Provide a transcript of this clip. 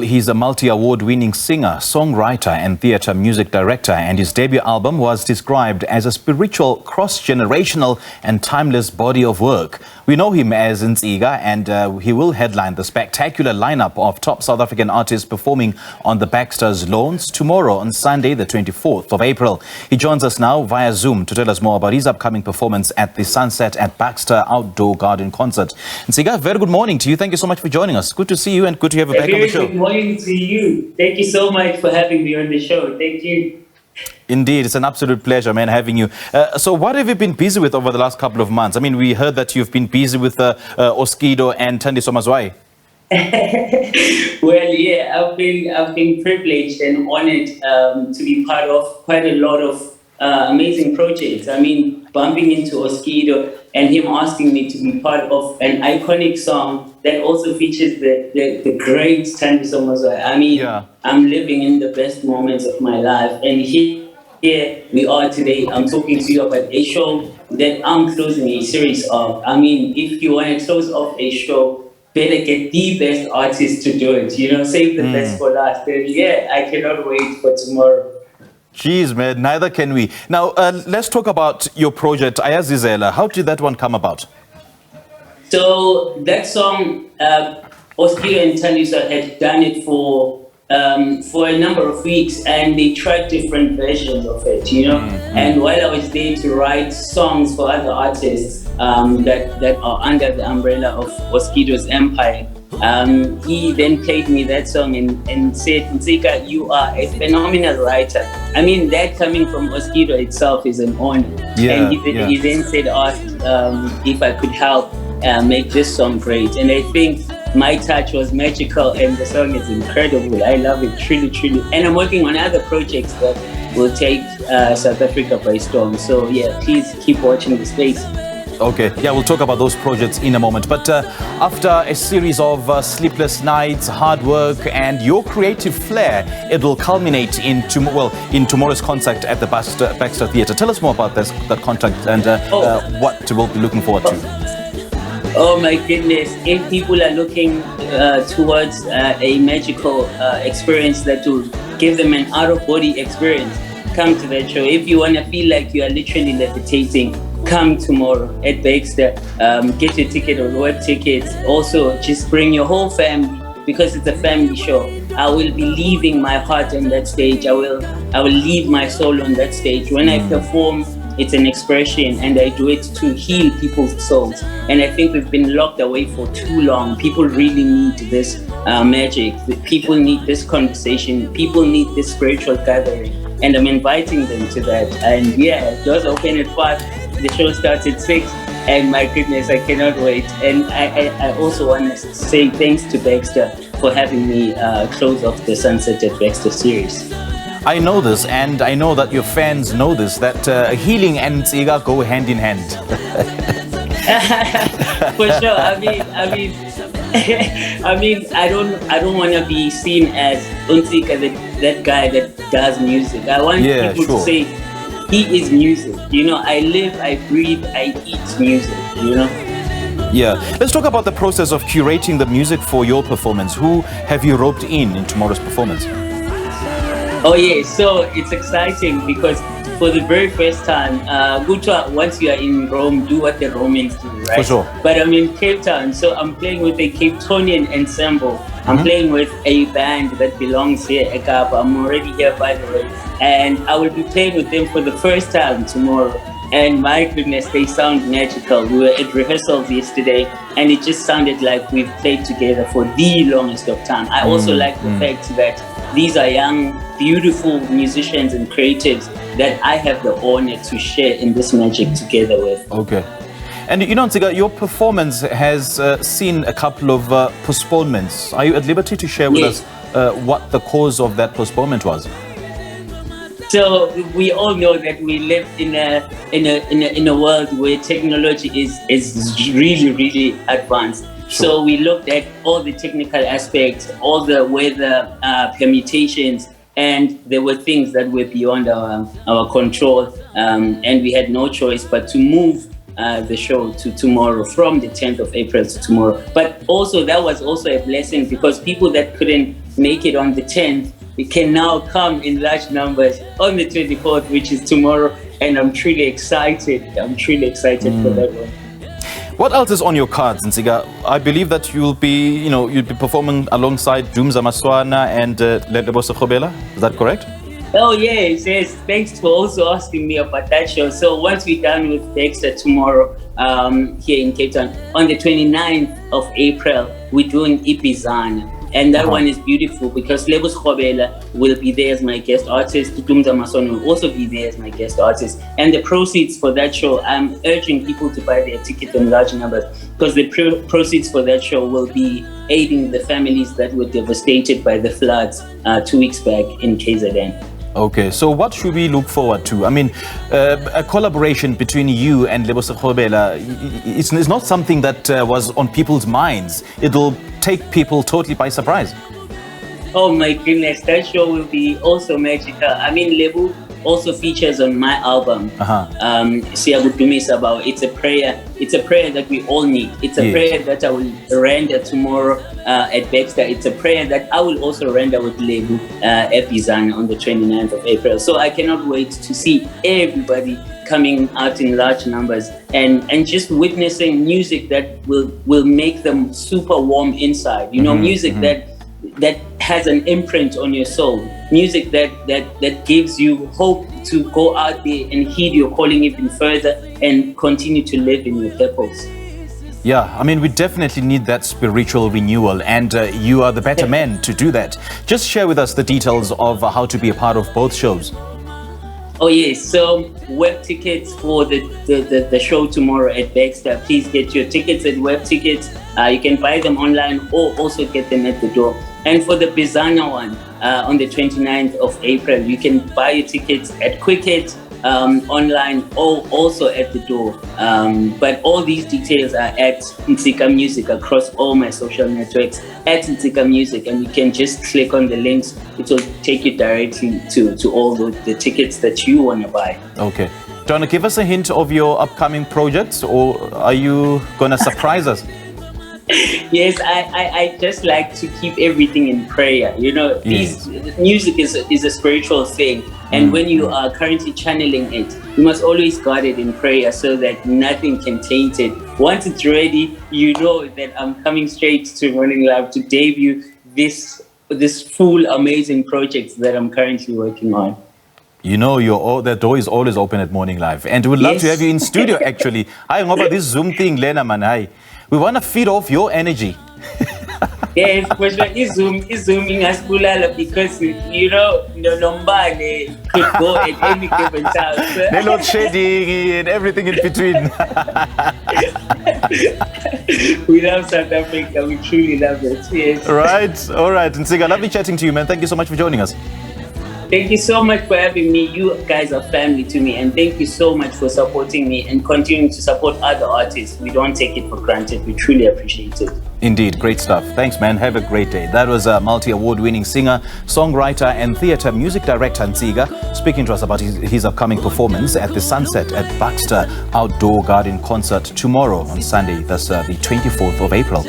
he's a multi-award winning singer, songwriter and theatre music director, and his debut album was described as a spiritual, cross-generational and timeless body of work. We know him as Ntsika, and he will headline the spectacular lineup of top South African artists performing on the Baxter's lawns tomorrow on Sunday, the 24th of April. He joins us now via Zoom to tell us more about his upcoming performance at the Sun-Set Baxter Outdoor Garden Concert. Ntsika, very good morning to you. Thank you so much for joining us. Good to see you and good to have you back on the show. Good morning to you. Thank you so much for having me on the show. Thank you. Indeed, it's an absolute pleasure, man, having you. So what have you been busy with over the last couple of months? I mean, we heard that you've been busy with Oskido and Thandi Somazwai. Well, yeah, I've been privileged and honored to be part of quite a lot of amazing projects. I mean, bumping into Oskido and him asking me to be part of an iconic song that also features the great Thandi Somazwai. I mean, yeah. I'm living in the best moments of my life, and here we are today. I'm talking to you about a show that I'm closing a series of. I mean, if you want to close off a show, better get the best artist to do it. You know, save the best for last. And yeah, I cannot wait for tomorrow. Jeez, man, neither can we. Now, let's talk about your project, Ayazizela. How did that one come about? So that song, Oskido and Thandi had done it for a number of weeks, and they tried different versions of it, you know. And while I was there to write songs for other artists that are under the umbrella of Oskido's empire, he then played me that song and said, Ntsika, you are a phenomenal writer. I mean, that coming from Oskido itself is an honor. Yeah, and he then said, asked if I could help make this song great. And I think my touch was magical, and the song is incredible. I love it, truly, truly. And I'm working on other projects that will take South Africa by storm. So yeah, please keep watching the space. Okay, yeah, we'll talk about those projects in a moment. But after a series of sleepless nights, hard work, and your creative flair, it will culminate in tomorrow's concert at the Baxter Theatre. Tell us more about that concert and what we'll be looking forward to. Oh my goodness, if people are looking towards a magical experience that will give them an out-of-body experience, come to that show. If you want to feel like you are literally levitating, come tomorrow at Baxter. Get your ticket on web tickets. Also, just bring your whole family because it's a family show. I will be leaving my heart on that stage. I will leave my soul on that stage. When I perform, it's an expression, and I do it to heal people's souls. And I think we've been locked away for too long. People really need this magic. People need this conversation. People need this spiritual gathering. And I'm inviting them to that. And yeah, doors open at 5. The show starts at 6. And my goodness, I cannot wait. And I also want to say thanks to Baxter for having me close off the Sun-Set Baxter series. I know this, and I know that your fans know this, that healing and Ntsika go hand in hand. For sure. I mean, I don't want to be seen as Ntsika, that guy that does music. I want people to say he is music. You know, I live, I breathe, I eat music. You know. Yeah. Let's talk about the process of curating the music for your performance. Who have you roped in tomorrow's performance? Oh yeah, so it's exciting because for the very first time, once you are in Rome, do what the Romans do, right? For sure. But I'm in Cape Town, so I'm playing with a Cape Townian ensemble. I'm playing with a band that belongs here, Ekapa. I'm already here, by the way. And I will be playing with them for the first time tomorrow. And my goodness, they sound magical. We were at rehearsals yesterday, and it just sounded like we've played together for the longest of time. I also like the fact that these are young, beautiful musicians and creatives that I have the honor to share in this magic together with. Okay. And you know, Ntsika, your performance has seen a couple of postponements. Are you at liberty to share with us what the cause of that postponement was? So we all know that we live in a world where technology is really, really advanced. Sure. So we looked at all the technical aspects, all the weather permutations, and there were things that were beyond our control, and we had no choice but to move the show to tomorrow, from the 10th of April to tomorrow. But also that was also a blessing, because people that couldn't make it on the 10th, it can now come in large numbers on the 24th, which is tomorrow. And I'm truly excited. For that one. What else is on your cards, Ntsika? I believe that you'll be performing alongside Dumza Maswana and Lelebosa Khobela. Is that correct? Oh yes. Thanks for also asking me about that show. So once we're done with Baxter tomorrow, here in Cape Town, on the 29th of April, we're doing Ibizana. And that one is beautiful because Lebos Khobela will be there as my guest artist. Dumza Maswana will also be there as my guest artist. And the proceeds for that show, I'm urging people to buy their ticket in large numbers because the proceeds for that show will be aiding the families that were devastated by the floods 2 weeks back in KZN. Okay, so what should we look forward to? I mean, a collaboration between you and Lebosa Khobela, it's not something that was on people's minds. It'll take people totally by surprise. Oh my goodness, that show will be also magical. I mean, Lebu also features on my album, Siyabudumisa About. It's a prayer that we all need. It's a prayer that I will render tomorrow at Baxter. It's a prayer that I will also render with Lebu Epizan on the 29th of April. So I cannot wait to see everybody coming out in large numbers and just witnessing music that will make them super warm inside. You know, music that has an imprint on your soul, music that gives you hope to go out there and heed your calling even further and continue to live in your purpose. Yeah, I mean, we definitely need that spiritual renewal, and you are the better man to do that. Just share with us the details of how to be a part of both shows. Oh yes, so web tickets for the show tomorrow at Baxter. Please get your tickets at web tickets. You can buy them online or also get them at the door. And for the Bizana one, on the 29th of April, you can buy your tickets at Quicket, online or also at the door. But all these details are at Ntsika Music across all my social networks, at Ntsika Music, and you can just click on the links. It will take you directly to all the tickets that you want to buy. Okay. Do you want to give us a hint of your upcoming projects, or are you going to surprise us? Yes, I just like to keep everything in prayer. You know, music is a spiritual thing. And when you are currently channeling it, you must always guard it in prayer so that nothing can taint it. Once it's ready, you know that I'm coming straight to Morning Live to debut this full amazing project that I'm currently working on. You know, the door is always open at Morning Live. And we'd love to have you in studio, actually. Hi, ngoba this Zoom thing, Lena, man. Hi. We want to feed off your energy. Yes, but Zoom ingasibulala because, you know, Nombane could go at any given time. The load shedding and everything in between. We love South Africa. We truly love it. Yes. Right. All right. Ntsika, lovely chatting to you, man. Thank you so much for joining us. Thank you so much for having me. You guys are family to me, and thank you so much for supporting me and continuing to support other artists. We don't take it for granted. We truly appreciate it. Indeed, great stuff. Thanks, man. Have a great day. That was a multi-award-winning singer, songwriter, and theatre music director Ntsika speaking to us about his upcoming performance at the Sun-Set at Baxter Outdoor Garden Concert tomorrow on Sunday. That's the 24th of April.